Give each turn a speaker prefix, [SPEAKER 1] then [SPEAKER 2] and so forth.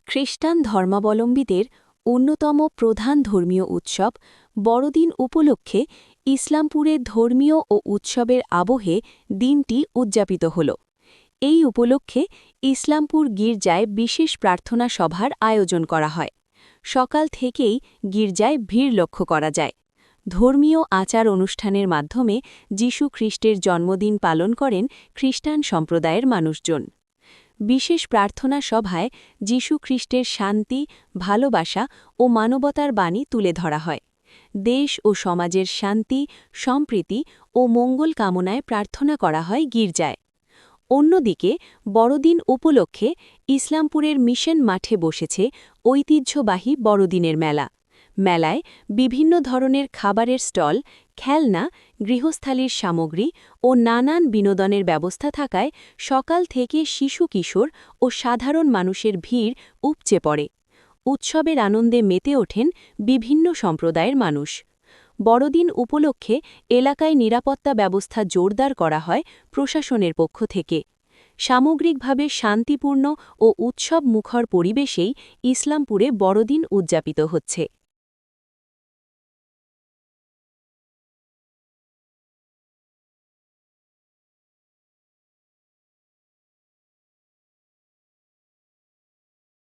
[SPEAKER 1] খ্রিস্টান ধর্মাবলম্বীদের অন্যতম প্রধান ধর্মীয় উৎসব বড়দিন উপলক্ষে ইসলামপুরের ধর্মীয় ও উৎসবের আবহে দিনটি উদযাপিত হল। এই উপলক্ষে ইসলামপুর গির্জায় বিশেষ প্রার্থনা সভার আয়োজন করা হয়। সকাল থেকেই গির্জায় ভিড় লক্ষ্য করা যায়। ধর্মীয় আচার অনুষ্ঠানের মাধ্যমে যীশু খ্রিস্টের জন্মদিন পালন করেন খ্রিস্টান সম্প্রদায়ের মানুষজন। বিশেষ প্রার্থনা সভায় যীশু খ্রিস্টের শান্তি, ভালোবাসা ও মানবতার বাণী তুলে ধরা হয়। দেশ ও সমাজের শান্তি, সম্প্রীতি ও মঙ্গল কামনায় প্রার্থনা করা হয় গির্জায়। অন্যদিকে বড়দিন উপলক্ষে ইসলামপুরের মিশন মাঠে বসেছে ঐতিহ্যবাহী বড়দিনের মেলা। মেলায় বিভিন্ন ধরনের খাবারের স্টল, খেলনা, গৃহস্থালির সামগ্রী ও নানান বিনোদনের ব্যবস্থা থাকায় সকাল থেকে শিশু কিশোর ও সাধারণ মানুষের ভিড় উপচে পড়ে। উৎসবের আনন্দে মেতে ওঠেন বিভিন্ন সম্প্রদায়ের মানুষ। বড়দিন উপলক্ষে এলাকায় নিরাপত্তা ব্যবস্থা জোরদার করা হয় প্রশাসনের পক্ষ থেকে। সামগ্রিকভাবে শান্তিপূর্ণ ও উৎসবমুখর পরিবেশেই ইসলামপুরে বড়দিন উদযাপিত হচ্ছে।